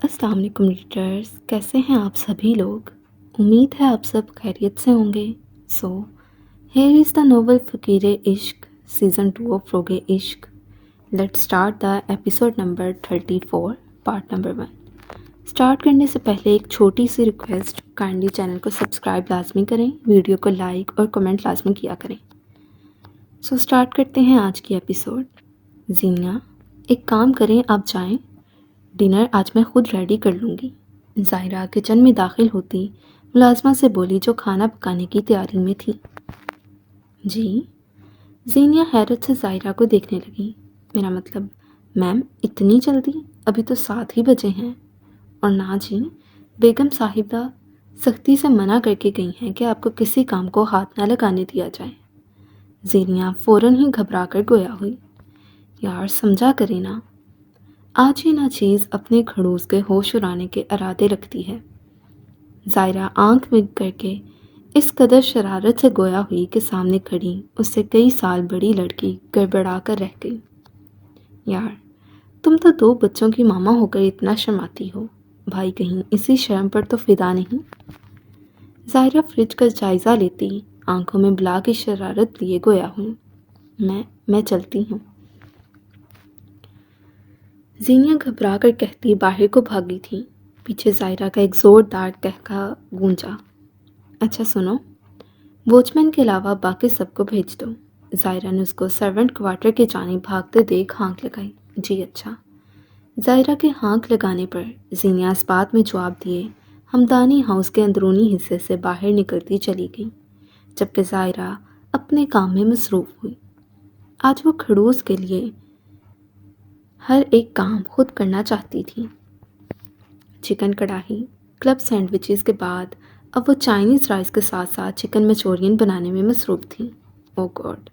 السلام علیکم ریڈرز، کیسے ہیں آپ سبھی لوگ؟ امید ہے آپ سب خیریت سے ہوں گے۔ So here is the novel فقیر عشق سیزن 2 آف روگ عشق۔ Let start the episode number 34 part number 1۔ Start کرنے سے پہلے ایک چھوٹی سی ریکویسٹ، کائنڈلی چینل کو سبسکرائب لازمی کریں، ویڈیو کو لائک اور کمنٹ لازمی کیا کریں۔ سو اسٹارٹ کرتے ہیں آج کی ایپیسوڈ۔ زینیا، ایک کام کریں، آپ جائیں، ڈنر آج میں خود ریڈی کر لوں گی۔ ظاہرہ کچن میں داخل ہوتی ملازمہ سے بولی جو کھانا پکانے کی تیاری میں تھی۔ جی؟ زینیا حیرت سے ظاہرہ کو دیکھنے لگی۔ میرا مطلب، میم اتنی جلدی؟ ابھی تو 7 ہی بجے ہیں۔ اور نہ جی، بیگم صاحبہ سختی سے منع کر کے گئی ہیں کہ آپ کو کسی کام کو ہاتھ نہ لگانے دیا جائے۔ زینیا فوراً ہی گھبرا کر گویا ہوئی۔ یار سمجھا کرے نا، آج ہی نہ چیز اپنے کھڑوس کے ہوش اڑانے کے ارادے رکھتی ہے۔ ظاہرہ آنکھ مد کر کے اس قدر شرارت سے گویا ہوئی کہ سامنے کھڑی اس سے کئی سال بڑی لڑکی گڑبڑا کر رہ گئی۔ یار تم تو 2 بچوں کی ماما ہو کر اتنا شرماتی ہو، بھائی کہیں اسی شرم پر تو فدا نہیں؟ ظاہرہ فریج کا جائزہ لیتی آنکھوں میں بلا کی شرارت لیے گویا ہوئی۔ میں چلتی ہوں۔ زینیا گھبرا کر کہتی باہر کو بھاگی تھی۔ پیچھے ظاہرہ کا ایک زوردار قہقہ گونجا۔ اچھا سنو، واچ مین کے علاوہ باقی سب کو بھیج دو۔ ظاہرہ نے اس کو سرونٹ کوارٹر کی جانب بھاگتے دیکھ ہانک لگائی۔ جی اچھا۔ ظاہرہ کے ہانک لگانے پر زینیا اس بات میں جواب دیے ہمدانی ہاؤس کے اندرونی حصے سے باہر نکلتی چلی گئی، جبکہ ظاہرہ اپنے کام میں مصروف ہوئی۔ آج وہ کھڑوس کے لیے ہر ایک کام خود کرنا چاہتی تھی۔ چکن کڑاہی، کلب سینڈوچز کے بعد اب وہ چائنیز رائس کے ساتھ ساتھ چکن منچورین بنانے میں مصروف تھی۔ او گاڈ،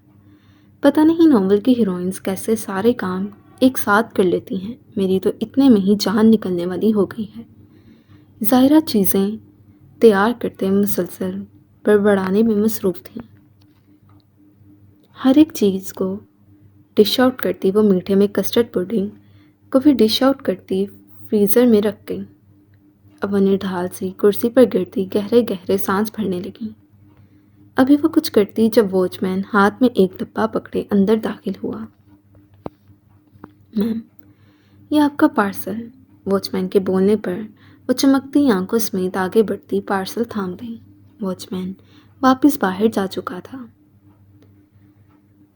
پتہ نہیں ناول کی ہیروئنز کیسے سارے کام ایک ساتھ کر لیتی ہیں، میری تو اتنے میں ہی جان نکلنے والی ہو گئی ہے۔ ظاہرہ چیزیں تیار کرتے مسلسل بڑبڑانے میں مصروف تھیں۔ ہر ایک چیز کو ڈش آؤٹ کرتی، وہ میٹھے میں کسٹرڈ پوڈنگ کو بھی ڈش آؤٹ کرتی فریزر میں رکھ گئی۔ اب وہ نڈھال سی کرسی پر گرتی گہرے گہرے سانس بھرنے لگی۔ ابھی وہ کچھ کرتی جب واچ مین ہاتھ میں ایک ڈبہ پکڑے اندر داخل ہوا۔ میم، یہ آپ کا پارسل۔ واچ مین کے بولنے پر وہ چمکتی آنکھوں سمیت آگے بڑھتی پارسل تھام گئی۔ واچ مین واپس باہر جا چکا تھا۔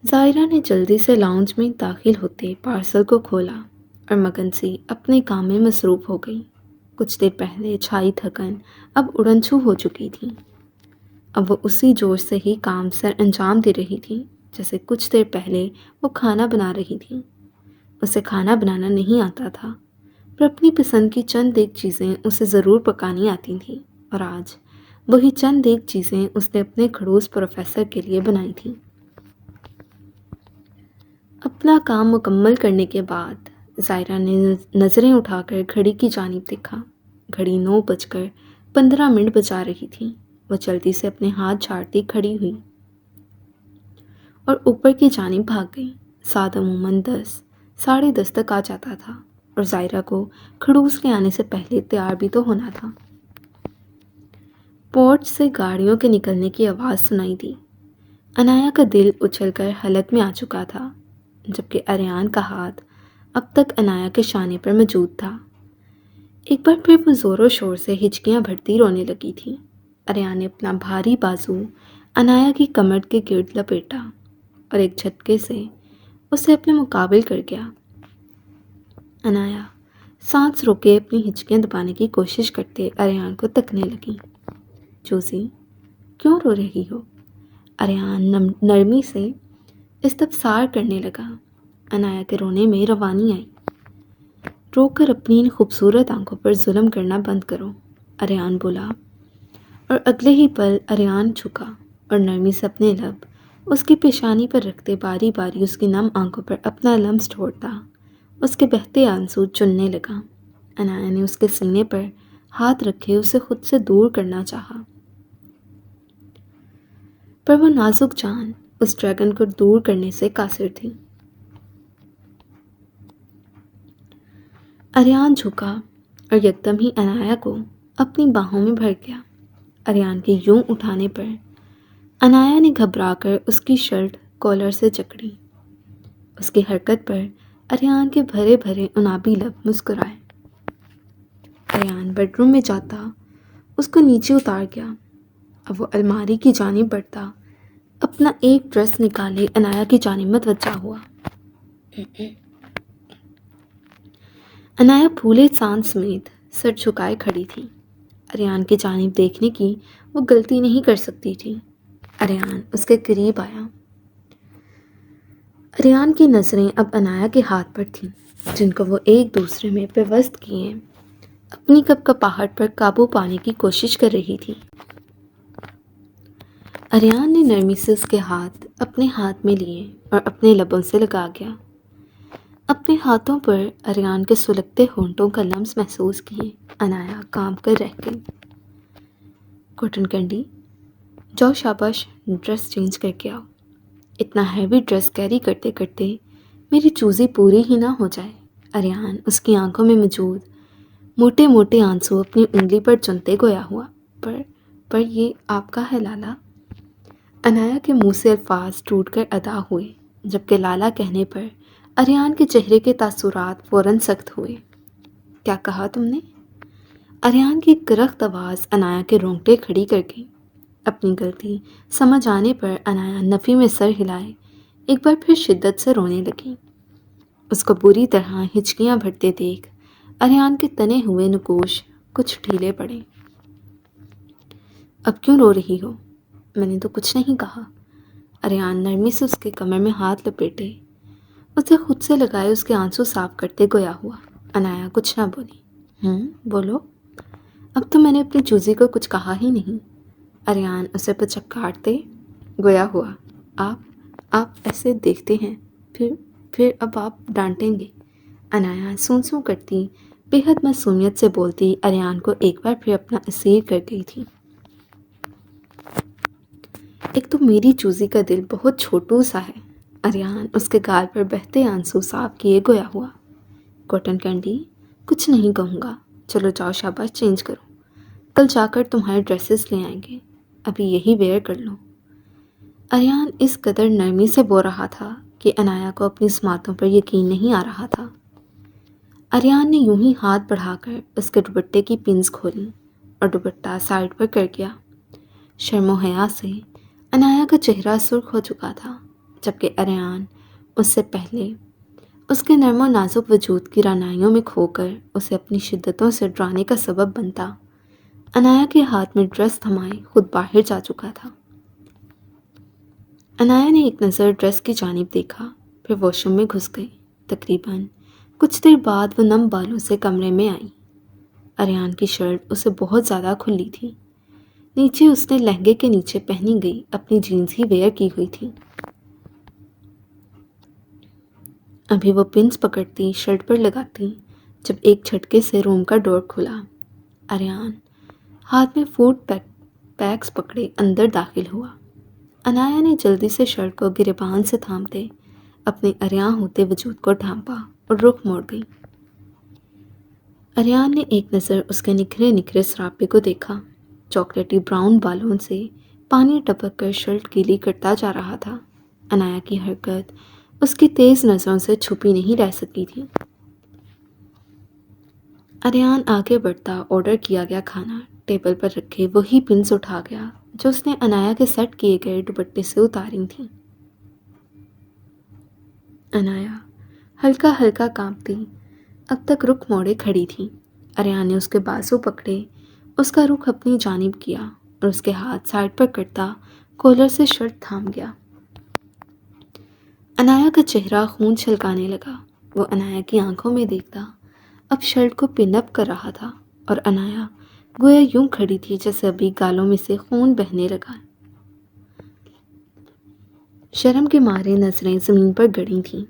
ظاہرہ نے جلدی سے لاؤنج میں داخل ہوتے پارسل کو کھولا اور مگن سی اپنے کام میں مصروف ہو گئی۔ کچھ دیر پہلے چھائی تھکن اب اڑن چھو ہو چکی تھی۔ اب وہ اسی جوش سے ہی کام سر انجام دے رہی تھی جیسے کچھ دیر پہلے وہ کھانا بنا رہی تھی۔ اسے کھانا بنانا نہیں آتا تھا، پر اپنی پسند کی چند ایک چیزیں اسے ضرور پکانی آتی تھیں، اور آج وہی چند ایک چیزیں اس نے اپنے کھڑوس پروفیسر کے لیے بنائی تھیں۔ اپنا کام مکمل کرنے کے بعد ظاہرہ نے نظریں اٹھا کر گھڑی کی جانب دیکھا۔ گھڑی 9:15 بجا رہی تھی۔ وہ جلدی سے اپنے ہاتھ جھاڑتی کھڑی ہوئی اور اوپر کی جانب بھاگ گئی۔ ساتھ عموماً 10 ساڑھے 10 تک آ جاتا تھا، اور ظاہرہ کو کھڑوس کے آنے سے پہلے تیار بھی تو ہونا تھا۔ پورچ سے گاڑیوں کے نکلنے کی آواز سنائی دی۔ انایا کا دل اچھل کر حلق میں آ چکا تھا، جبکہ اریان کا ہاتھ اب تک انایا کے شانے پر موجود تھا۔ ایک بار پھر وہ زور و شور سے ہچکیاں بھرتی رونے لگی تھی۔ اریان نے اپنا بھاری بازو انایا کی کمر کے گرد لپیٹا اور ایک جھٹکے سے اسے اپنے مقابل کر گیا۔ انایا سانس روکے اپنی ہچکیاں دبانے کی کوشش کرتے اریان کو تکنے لگی۔ جوزی، کیوں رو رہی ہو؟ اریان نرمی سے استفسار کرنے لگا۔ انایا کے رونے میں روانی آئی۔ رو کر اپنی ان خوبصورت آنکھوں پر ظلم کرنا بند کرو، اریان بولا، اور اگلے ہی پل اریان جھکا اور نرمی سے اپنے لب اس کی پیشانی پر رکھتے باری باری اس کی نم آنکھوں پر اپنا لمس ٹھوڑتا اس کے بہتے آنسو چننے لگا۔ انایا نے اس کے سینے پر ہاتھ رکھے اسے خود سے دور کرنا چاہا، پر وہ نازک جان اس ڈریگن کو دور کرنے سے قاصر تھی۔ اریان جھکا اور یکدم ہی عنایا کو اپنی باہوں میں بھر گیا۔ اریان کے یوں اٹھانے پر عنایا نے گھبرا کر اس کی شرٹ کالر سے جکڑی۔ اس کی حرکت پر اریان کے بھرے بھرے عنابی لب مسکرائے۔ اریان بیڈ روم میں جاتا اس کو نیچے اتار گیا۔ اب وہ الماری کی جانب بڑھتا، اپنا ایک ڈریس نکالے عنایا کی جانب متوجہ ہوا۔ عنایا پھولے سانس سمیت سر جھکائے کھڑی تھی۔ اریان کی جانب دیکھنے کی وہ غلطی نہیں کر سکتی تھی۔ اریان اس کے قریب آیا۔ اریان کی نظریں اب عنایا کے ہاتھ پر تھیں، جن کو وہ ایک دوسرے میں پیوست کیے اپنی کپکپاہٹ پر قابو پانے کی کوشش کر رہی تھی۔ اریان نے نرمی سے اس کے ہاتھ اپنے ہاتھ میں لیے اور اپنے لبوں سے لگا گیا۔ اپنے ہاتھوں پر اریان کے سلگتے ہونٹوں کا لمس محسوس کیے عنایا کانپ کر رہ گئی۔ کاٹن کینڈی، جاؤ شاباش، ڈریس چینج کر کے آؤ۔ اتنا ہیوی ڈریس کیری کرتے کرتے میری چوزی پوری ہی نہ ہو جائے۔ اریان اس کی آنکھوں میں موجود موٹے موٹے آنسو اپنی انگلی پر چنتے گویا ہوا۔ پر یہ آپ کا ہے لالا؟ عنایا کے منہ سے الفاظ ٹوٹ کر ادا ہوئے، جبکہ لالا کہنے پر اریان کے چہرے کے تاثرات فوراً سخت ہوئے۔ کیا کہا تم نے؟ اریان کی کرخت آواز عنایا کے رونگٹے کھڑی کر گئی۔ اپنی غلطی سمجھ آنے پر عنایا نفی میں سر ہلائے ایک بار پھر شدت سے رونے لگی۔ اس کو بری طرح ہچکیاں بھرتے دیکھ اریان کے تنے ہوئے نگوش کچھ ڈھیلے پڑے۔ اب کیوں رو رہی ہو؟ میں نے تو کچھ نہیں کہا۔ اریان نرمی سے اس کے کمر میں ہاتھ لپیٹے اسے خود سے لگائے اس کے آنسو صاف کرتے گویا ہوا۔ عنایا کچھ نہ بولی۔ بولو۔ اب تو میں نے اپنی چوزی کو کچھ کہا ہی نہیں۔ اریان اسے پچکارتے گویا ہوا۔ آپ ایسے دیکھتے ہیں، پھر اب آپ ڈانٹیں گے۔ عنایا سون سون کرتی بے حد معصومیت سے بولتی اریان کو ایک بار پھر اپنا اسیر کر گئی تھی۔ ایک تو میری چوزی کا دل بہت چھوٹو سا ہے۔ اریان اس کے گال پر بہتے آنسو صاف کیے گویا ہوا۔ کاٹن کینڈی، کچھ نہیں کہوں گا، چلو جاؤ شاباش چینج کرو، کل جا کر تمہارے ڈریسز لے آئیں گے، ابھی یہی ویئر کر لو۔ اریان اس قدر نرمی سے بول رہا تھا کہ عنایا کو اپنی سماعتوں پر یقین نہیں آ رہا تھا۔ اریان نے یوں ہی ہاتھ بڑھا کر اس کے دوپٹے کی پنز کھولی اور دوپٹہ سائڈ پر کر گیا۔ شرم و حیا سے عنایا کا چہرہ سرخ ہو چکا تھا، جبکہ اریان اس سے پہلے اس کے نرم و نازک وجود کی رعنائیوں میں کھو کر اسے اپنی شدتوں سے ڈرانے کا سبب بنتا۔ عنایا کے ہاتھ میں ڈریس تھمائے خود باہر جا چکا تھا۔ عنایا نے ایک نظر ڈریس کی جانب دیکھا، پھر واش روم میں گھس گئی۔ تقریباً کچھ دیر بعد وہ نم بالوں سے کمرے میں آئی۔ اریان کی شرٹ اسے بہت زیادہ کھلی تھی۔ نیچے اس نے لہنگے کے نیچے پہنی گئی اپنی جینز ہی ویئر کی ہوئی تھی۔ ابھی وہ پنس پکڑتی شرٹ پر لگاتی جب ایک جھٹکے سے روم کا ڈور کھلا۔ اریان ہاتھ میں فوڈ پیکس پکڑے اندر داخل ہوا۔ عنایا نے جلدی سے شرٹ کو گریبان سے تھامتے اپنے اریاں ہوتے وجود کو ڈھانپا اور رخ موڑ گئی۔ اریان نے ایک نظر اس کے نکھرے نکھرے سراپے کو دیکھا۔ چاکلیٹی براؤن بالوں سے پانی ٹپک کر شرٹ گیلی کرتا جا رہا تھا۔ عنایا کی حرکت اس کی تیز نظروں سے چھپی نہیں رہ سکی تھی۔ اریان آگے بڑھتا آرڈر کیا گیا کھانا ٹیبل پر رکھے وہی پنس اٹھا گیا جو اس نے عنایا کے سیٹ کیے گئے دوپٹے سے اتاری تھیں۔ عنایا ہلکا ہلکا کانپتی اب تک رخ موڑے کھڑی تھی۔ اریان نے اس کے بازو پکڑے اس کا رخ اپنی جانب کیا اور اس کے ہاتھ سائڈ پر کرتا کولر سے شرٹ تھام گیا۔ عنایا کا چہرہ خون چھلکانے لگا۔ وہ عنایا کی آنکھوں میں دیکھتا اب شرٹ کو پن اپ کر رہا تھا اور عنایا گویا یوں کھڑی تھی جیسے ابھی گالوں میں سے خون بہنے لگا۔ شرم کے مارے نظریں زمین پر گڑی تھیں۔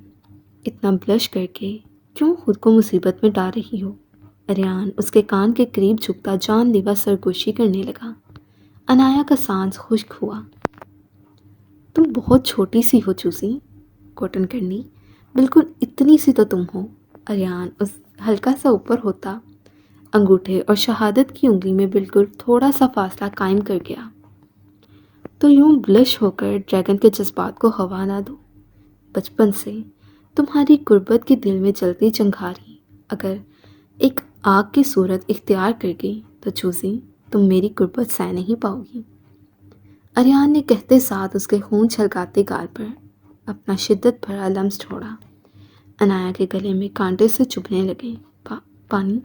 اتنا بلش کر کے کیوں خود کو مصیبت میں ڈال رہی ہو؟ اریان اس کے کان کے قریب جھکتا جان لیوا سرگوشی کرنے لگا۔ عنایا کا سانس خشک ہوا۔ تم بہت چھوٹی سی ہو چوزی، کاٹن کینڈی، بالکل اتنی سی تو تم ہو۔ اریان اس ہلکا سا اوپر ہوتا انگوٹھے اور شہادت کی انگلی میں بالکل تھوڑا سا فاصلہ قائم کر گیا۔ تو یوں بلش ہو کر ڈریگن کے جذبات کو ہوا نہ دو۔ بچپن سے تمہاری غربت کے دل میں جلتی چنگاری اگر ایک آگ کی صورت اختیار کر گئی تو چوزی تم میری غربت سہ نہیں پاؤ گی۔ اریان نے کہتے ساتھ اس کے خون چھلکاتے گال پر اپنا شدت بھرا لمس چھوڑا۔ انایا کے گلے میں کانٹے سے چبھنے لگے۔ پانی۔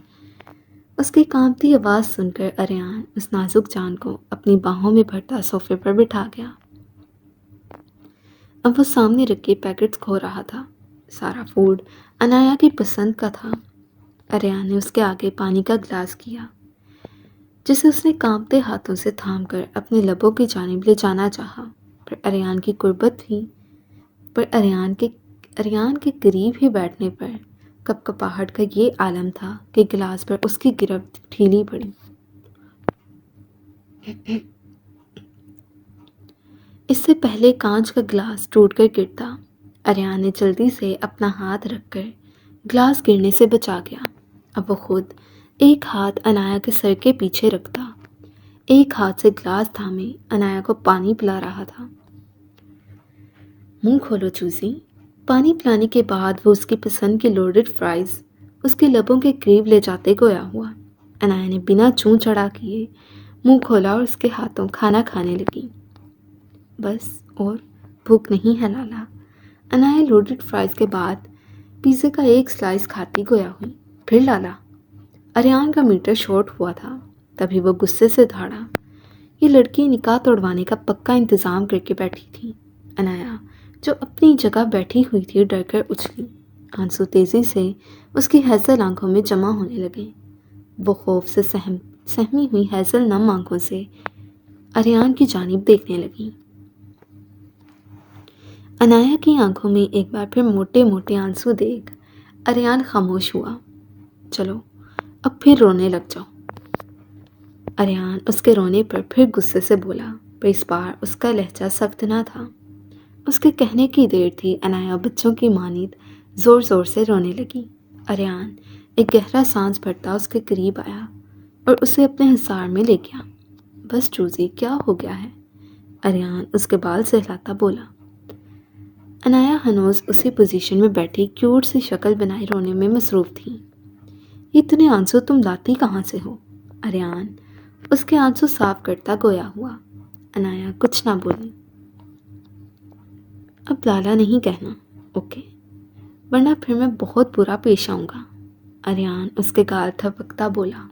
اس کی کانپتی آواز سن کر اریان اس نازک جان کو اپنی باہوں میں بھرتا صوفے پر بٹھا گیا۔ اب وہ سامنے رکھے پیکٹس کھو رہا تھا۔ سارا فوڈ انایا کی پسند کا تھا۔ اریان نے اس کے آگے پانی کا گلاس کیا جسے اس نے کانپتے ہاتھوں سے تھام کر اپنے لبوں کی جانب لے جانا چاہا، پر اریان کی قربت تھی۔ پر اریان کے قریب ہی بیٹھنے پر کپ کپاہٹ کا یہ عالم تھا کہ گلاس پر اس کی گرفت ڈھیلی پڑی۔ اس سے پہلے کانچ کا گلاس ٹوٹ کر گرتا، اریان نے جلدی سے اپنا ہاتھ رکھ کر گلاس گرنے سے بچا گیا۔ اب وہ خود ایک ہاتھ انایا کے سر کے پیچھے رکھتا، ایک ہاتھ سے گلاس تھامے انایا کو پانی پلا رہا تھا۔ منہ کھولو چوزی۔ پانی پلانے کے بعد وہ اس کی پسند کی لوڈڈ فرائز اس کے لبوں کے قریب لے جاتے گویا ہوا۔ انایا نے بنا چون چڑھا کیے منہ کھولا اور اس کے ہاتھوں کھانا کھانے لگی۔ بس اور بھوک نہیں ہے لالا۔ انایا لوڈڈ فرائز کے بعد پیزے کا ایک سلائس کھاتی گویا ہوئی۔ پھر لالا۔ اریان کا میٹر شارٹ ہوا تھا، تبھی وہ غصے سے دھاڑا۔ یہ لڑکی نکاح توڑوانے کا پکا انتظام کر کے بیٹھی تھی۔ انایا جو اپنی جگہ بیٹھی ہوئی تھی ڈر کر اچھلی۔ آنسو تیزی سے اس کی ہیزل آنکھوں میں جمع ہونے لگے۔ وہ خوف سے سہمی ہوئی ہیزل نم آنکھوں سے اریان کی جانب دیکھنے لگی۔ انایا کی آنکھوں میں ایک بار پھر موٹے موٹے آنسو دیکھ اریان خاموش ہوا۔ چلو اب پھر رونے لگ جاؤ۔ اریان اس کے رونے پر پھر غصے سے بولا، پر اس بار اس کا لہجہ سخت نہ تھا۔ اس کے کہنے کی دیر تھی انایا بچوں کی مانند زور زور سے رونے لگی۔ اریان ایک گہرا سانس بھرتا اس کے قریب آیا اور اسے اپنے حصار میں لے گیا۔ بس چوزی کیا ہو گیا ہے؟ اریان اس کے بال سہلاتا بولا۔ انایا ہنوز اسی پوزیشن میں بیٹھی کیوٹ سی شکل بنائے رونے میں مصروف تھی۔ یہ اتنے آنسو تم لاتی کہاں سے ہو؟ اریان اس کے آنسو صاف کرتا گویا ہوا۔ انایا کچھ نہ بولی۔ اب لالا نہیں کہنا، اوکے؟ ورنہ پھر میں بہت برا پیش آؤں گا۔ اریان اس کے گال تھپکتا بولا۔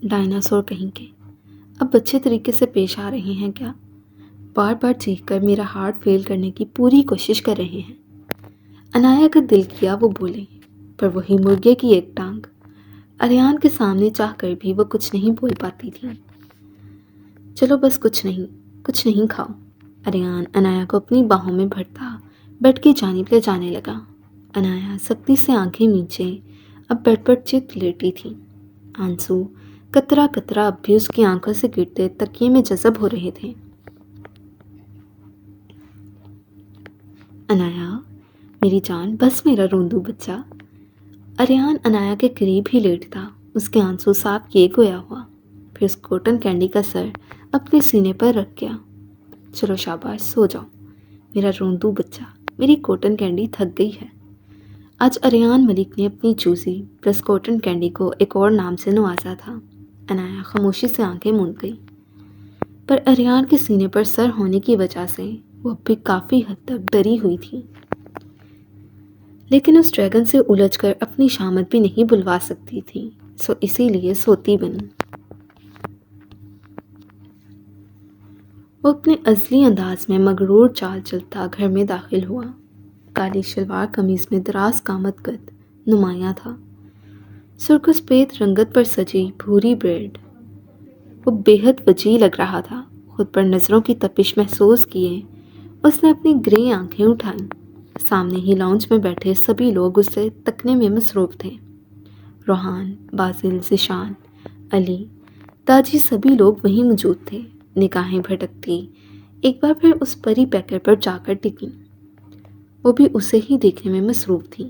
ڈائناسور کہیں کے، اب اچھے طریقے سے پیش آ رہے ہیں کیا؟ بار بار چیخ کر میرا ہارٹ فیل کرنے کی پوری کوشش کر رہے ہیں۔ انایا کا دل کیا وہ بولے، پر وہی مرغے کی ایک ٹانگ۔ اریان کے سامنے چاہ کر بھی وہ کچھ نہیں بول پاتی تھی۔ چلو بس کچھ نہیں کھاؤ۔ اریان انایا کو اپنی باہوں میں بھرتا بیڈ کی جانب لے جانے لگا۔ انایا سختی سے آنکھیں میچے اب بیڈ پر چت لیٹی تھی۔ آنسو قطرہ قطرہ اب بھی اس کی آنکھوں سے گرتے تکیے میں جذب ہو رہے تھے۔ انایا میری جان، بس میرا روندو بچہ۔ اریان انایا کے قریب ہی لیٹتا اس کے آنسو صاف کیے گویا ہوا، پھر اس کاٹن کینڈی کا سر اپنے سینے پر رکھ گیا۔ چلو شاباش، سو جاؤ میرا روندو بچہ، میری کاٹن کینڈی تھک گئی ہے۔ آج اریان ملک نے اپنی چوزی پلس کاٹن کینڈی کو ایک اور نام سے نوازا تھا۔ انایا خاموشی سے آنکھیں موند گئی، پر اریان کے سینے پر سر ہونے کی وجہ سے وہ اب بھی کافی حد تک ڈری ہوئی تھی، لیکن اس ڈریگن سے الجھ کر اپنی شامت بھی نہیں بلوا سکتی تھی، سو اسی لیے سوتی بنی۔ وہ اپنے ازلی انداز میں مغرور چال چلتا گھر میں داخل ہوا۔ کالی شلوار قمیض میں دراز قامت قد نمایاں تھا، سرخ سفید رنگت پر سجی بھوری بریڈ وہ بے حد وجیح لگ رہا تھا۔ خود پر نظروں کی تپش محسوس کیے اس نے اپنی گرے آنکھیں اٹھائیں۔ سامنے ہی لاؤنج میں بیٹھے سبھی لوگ اسے تکنے میں مصروف تھے۔ روحان، باسل، ذیشان، علی، تاجی سبھی لوگ وہیں موجود تھے۔ نگاہیں بھٹکتی ایک بار پھر اس پری پیکر پر جا کر ٹکیں، وہ بھی اسے ہی دیکھنے میں مصروف تھی۔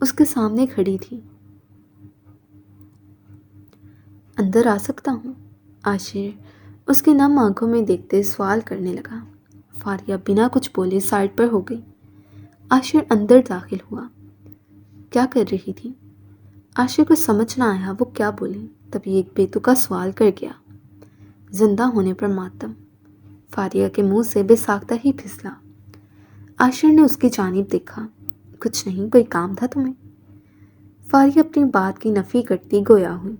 اس کے سامنے کھڑی تھی۔ اندر آ سکتا ہوں؟ عاشر اس کی نم آنکھوں میں دیکھتے سوال کرنے لگا۔ فاریہ بنا کچھ بولے سائڈ پر ہو گئی۔ عاشر اندر داخل ہوا۔ کیا کر رہی تھی؟ عاشر کو سمجھ نہ آیا وہ کیا بولی، تبھی ایک بیتوقع سوال کر گیا۔ زندہ ہونے پر ماتم۔ فاریہ کے منہ سے بے ساختہ ہی پھسلا۔ عاشر نے اس کی جانب دیکھا۔ کچھ نہیں، کوئی کام تھا تمہیں؟ فاریہ اپنی بات کی نفی کرتی گویا ہوئی۔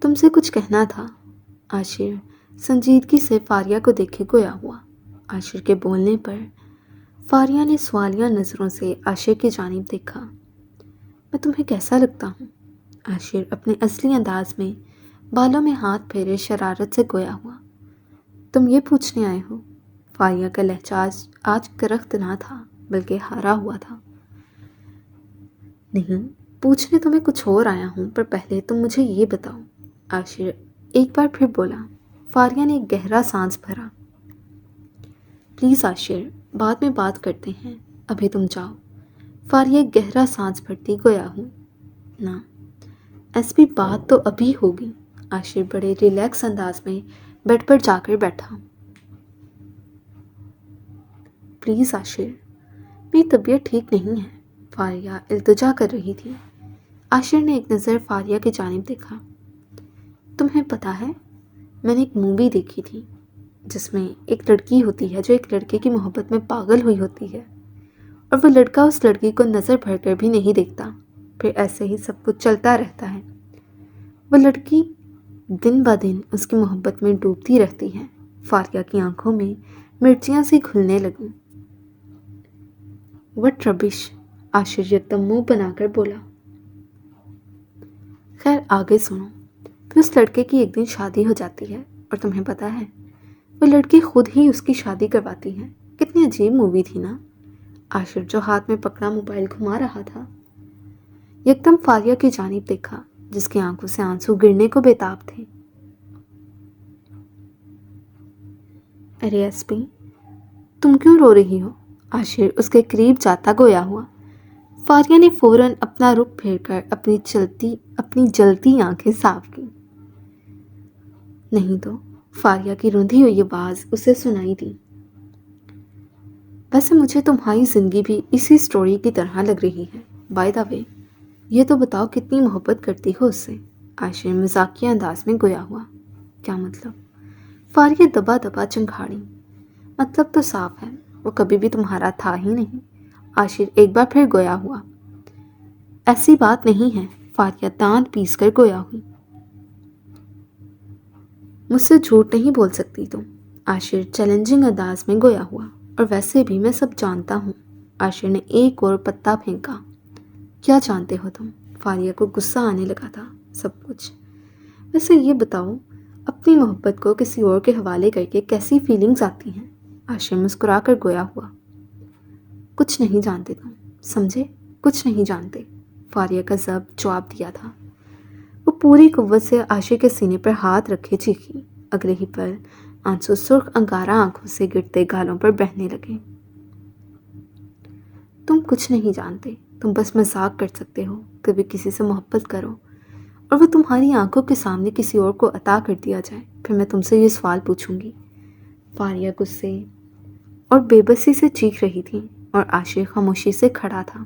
تم سے کچھ کہنا تھا۔ عاشر سنجیدگی سے فاریہ کو دیکھے گویا ہوا۔ عاشر کے بولنے پر فاریہ نے سوالیہ نظروں سے عاشر کی جانب دیکھا۔ میں تمہیں کیسا لگتا ہوں؟ عاشر اپنے اصلی انداز میں بالوں میں ہاتھ پھیرے شرارت سے گویا ہوا۔ تم یہ پوچھنے آئے ہو؟ فاریہ کا لہجہ آج کرخت نہ تھا بلکہ ہارا ہوا تھا۔ نہیں، پوچھنے تو میں کچھ اور آیا ہوں، پر پہلے تم مجھے یہ بتاؤ۔ عاشر ایک بار پھر بولا۔ فاریہ نے ایک گہرا سانس بھرا۔ پلیز عاشر، بعد میں بات کرتے ہیں، ابھی تم جاؤ۔ فاریہ ایک گہرا سانس بھرتی گویا ہوں۔ نہ، ایس پی بات تو ابھی ہوگی۔ عاشر بڑے ریلیکس انداز میں بیڈ پر جا کر بیٹھا۔ پلیز عاشر، میری طبیعت ٹھیک نہیں ہے، فاریہ التجا کر رہی تھی۔ عاشر نے ایک نظر فاریہ کی جانب دیکھا۔ تمہیں پتہ ہے، میں نے ایک مووی دیکھی تھی جس میں ایک لڑکی ہوتی ہے جو ایک لڑکے کی محبت میں پاگل ہوئی ہوتی ہے، اور وہ لڑکا اس لڑکی کو نظر بھر کر بھی نہیں دیکھتا، پھر ایسے ہی سب کچھ چلتا رہتا ہے۔ وہ لڑکی دن بہ دن اس کی محبت میں ڈوبتی رہتی ہے۔ فاریہ کی آنکھوں میں مرچیاں سی کھلنے لگیں۔ وٹ ربش! عاشر یکدم منہ بنا کر بولا۔ خیر آگے سنو۔ پھر اس لڑکے کی ایک دن شادی ہو جاتی ہے، اور تمہیں پتہ ہے وہ لڑکی خود ہی اس کی شادی کرواتی ہے۔ کتنی عجیب مووی تھی نا؟ عاشر جو ہاتھ میں پکڑا موبائل گھما رہا تھا، یکدم فاریہ کی جانب دیکھا جس کی آنکھوں سے آنسو گرنے کو بےتاب تھے۔ ارے ایس پی، تم کیوں رو رہی ہو؟ عاشر اس کے قریب جاتا گویا ہوا۔ فاریہ نے فوراً اپنا رخ پھیر کر اپنی جلتی آنکھیں صاف کی۔ نہیں تو، فاریہ کی روندھی ہوئی آواز اسے سنائی دی۔ ویسے مجھے تمہاری زندگی بھی اسی سٹوری کی طرح لگ رہی ہے۔ بائی دا وے، یہ تو بتاؤ کتنی محبت کرتی ہو اس سے؟ عاشر مزاحیہ انداز میں گویا ہوا۔ کیا مطلب؟ فاریہ دبا دبا چنگھاڑی۔ مطلب تو صاف ہے، وہ کبھی بھی تمہارا تھا ہی نہیں۔ عاشر ایک بار پھر گویا ہوا۔ ایسی بات نہیں ہے، فاریہ دانت پیس کر گویا ہوئی۔ مجھ سے جھوٹ نہیں بول سکتی تم، عاشر چیلنجنگ انداز میں گویا ہوا۔ اور ویسے بھی میں سب جانتا ہوں۔ عاشر نے ایک اور پتا پھینکا۔ کیا جانتے ہو تم؟ فاریہ کو غصہ آنے لگا تھا۔ سب کچھ۔ ویسے یہ بتاؤ، اپنی محبت کو کسی اور کے حوالے کر کے کیسی فیلنگز آتی ہیں؟ عاشر مسکرا کر گویا ہوا۔ کچھ نہیں جانتے تم، سمجھے؟ کچھ نہیں جانتے، فاریہ کا ضبط جواب دیا تھا۔ وہ پوری قوت سے عاشر کے سینے پر ہاتھ رکھے چیخی۔ اگلے ہی پل آنسو سرخ انگارہ آنکھوں سے گرتے گالوں پر بہنے لگے۔ تم کچھ نہیں جانتے، تم بس مذاق کر سکتے ہو۔ کبھی کسی سے محبت کرو اور وہ تمہاری آنکھوں کے سامنے کسی اور کو عطا کر دیا جائے، پھر میں تم سے یہ سوال پوچھوں گی۔ فاریہ غصے اور بے بسی سے چیخ رہی تھی، اور عاشر خاموشی سے کھڑا تھا۔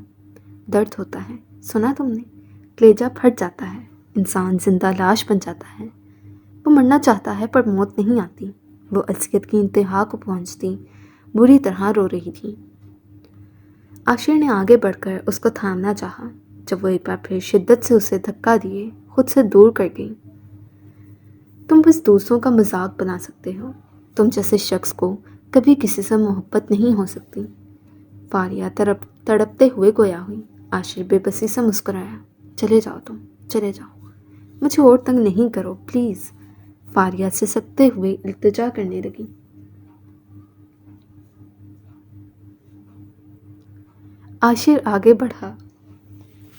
درد ہوتا ہے، سنا تم نے؟ کلیجہ پھٹ جاتا ہے، انسان زندہ لاش بن جاتا ہے۔ وہ مرنا چاہتا ہے پر موت نہیں آتی۔ وہ اذیت کی انتہا کو پہنچتی بری طرح رو رہی تھی۔ عاشر نے آگے بڑھ کر اس کو تھامنا چاہا، جب وہ ایک بار پھر شدت سے اسے دھکا دیے خود سے دور کر گئی۔ تم بس دوسروں کا مذاق بنا سکتے ہو، تم جیسے شخص کو کبھی کسی سے محبت نہیں ہو سکتی۔ فاریہ تڑپتے ہوئے گویا ہوئی۔ عاشر بے بسی سے مسکرایا۔ چلے جاؤ تم، چلے جاؤ، مجھے اور تنگ نہیں کرو پلیز، فاریہ سے سکتے ہوئے التجا کرنے لگی۔ عاشر آگے بڑھا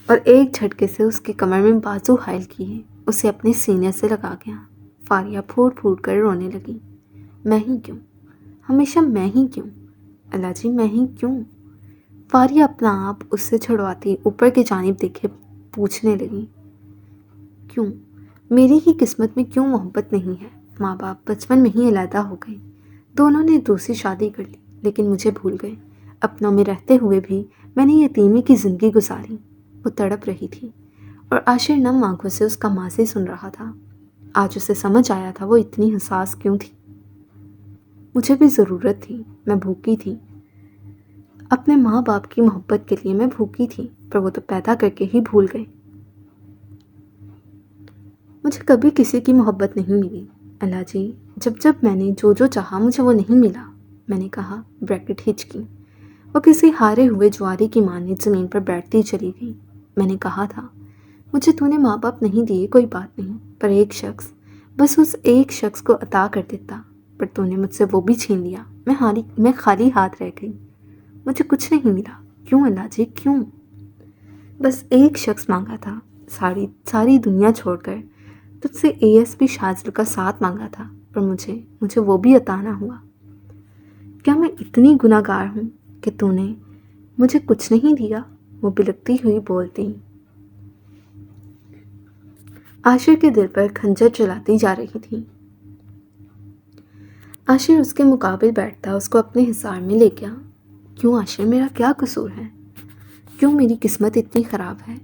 اور ایک جھٹکے سے اس کی کمر میں بازو حائل کیے اسے اپنے سینے سے لگا گیا۔ فاریہ پھوٹ پھوٹ کر رونے لگی۔ میں ہی کیوں؟ ہمیشہ میں ہی کیوں؟ اللہ جی، میں ہی کیوں؟ فاریہ اپنا آپ اس سے چھڑواتی اوپر کی جانب دیکھے پوچھنے لگی، کیوں؟ میری ہی قسمت میں کیوں محبت نہیں ہے؟ ماں باپ بچپن میں ہی علیحدہ ہو گئے، دونوں نے دوسری شادی کر لی، لیکن مجھے بھول گئے۔ اپنوں میں رہتے ہوئے بھی میں نے یتیمی کی زندگی گزاری۔ وہ تڑپ رہی تھی اور عاشر نم آنکھوں سے اس کا ماضی سن رہا تھا۔ آج اسے سمجھ آیا تھا وہ اتنی حساس کیوں تھی۔ مجھے بھی ضرورت تھی، میں بھوکی تھی، اپنے ماں باپ کی محبت کے لیے میں بھوکی تھی، پر وہ تو پیدا کر کے ہی بھول گئے۔ مجھے کبھی کسی کی محبت نہیں ملی اللہ جی، جب میں نے جو چاہا مجھے وہ نہیں ملا۔ میں نے کہا، بریکٹ ہچکی۔ وہ کسی ہارے ہوئے جواری کی مانند زمین پر بیٹھتی چلی گئی۔ میں نے کہا تھا، مجھے تو نے ماں باپ نہیں دیے، کوئی بات نہیں، پر ایک شخص، بس اس ایک شخص کو عطا کر دیتا، پر تو نے مجھ سے وہ بھی چھین لیا۔ میں خالی ہاتھ رہ گئی، مجھے کچھ نہیں ملا۔ کیوں اللہ جی، کیوں؟ بس ایک شخص مانگا تھا، ساری دنیا چھوڑ کر تجھ سے ASP شاذل کا ساتھ مانگا تھا، پر مجھے وہ بھی عطا نہ ہوا۔ کیا میں اتنی گناہ گار ہوں کہ تو نے مجھے کچھ نہیں دیا؟ وہ بلکتی ہوئی بولتی عاشر کے دل پر خنجر چلاتی جا رہی تھی۔ عاشر اس کے مقابل بیٹھتا اس کو اپنے حصار میں لے گیا۔ کیوں عاشر، میرا کیا قصور ہے؟ کیوں میری قسمت اتنی خراب ہے؟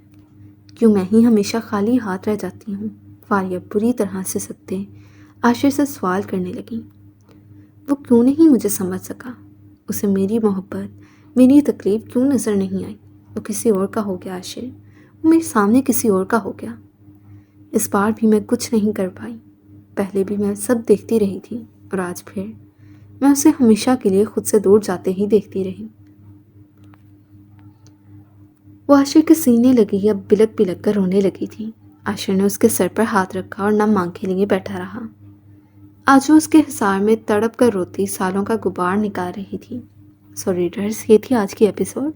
کیوں میں ہی ہمیشہ خالی ہاتھ رہ جاتی ہوں؟ فاریہ بری طرح سے سکتے عاشر سے سوال کرنے لگی۔ وہ کیوں نہیں مجھے سمجھ سکا؟ اسے میری محبت، میری تکلیف کیوں نظر نہیں آئی؟ وہ کسی اور کا ہو گیا عاشر، وہ میرے سامنے کسی اور کا ہو گیا۔ اس بار بھی میں کچھ نہیں کر پائی۔ پہلے بھی میں سب دیکھتی رہی تھی، اور آج پھر میں اسے ہمیشہ کے لیے خود سے دور جاتے ہی دیکھتی رہی۔ وہ عاشر کے سینے لگی، اب بلک کر رونے لگی تھی۔ عاشر نے اس کے سر پر ہاتھ رکھا اور نم آنکھیں لیے بیٹھا رہا۔ آج وہ اس کے حصار میں تڑپ کر روتی سالوں کا غبار نکال رہی تھی۔ سو ریڈرز، یہ تھی آج کی episode.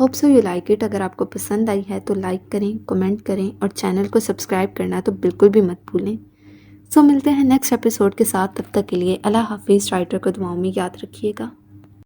Hope so you like it. اگر آپ کو پسند آئی ہے تو لائک کریں، کمنٹ کریں، اور چینل کو سبسکرائب کرنا تو بالکل بھی مت بھولیں۔ سو ملتے ہیں نیکسٹ ایپیسوڈ کے ساتھ، تب تک کے لیے اللہ حافظ۔ رائٹر کو دعاؤں میں یاد رکھیے گا۔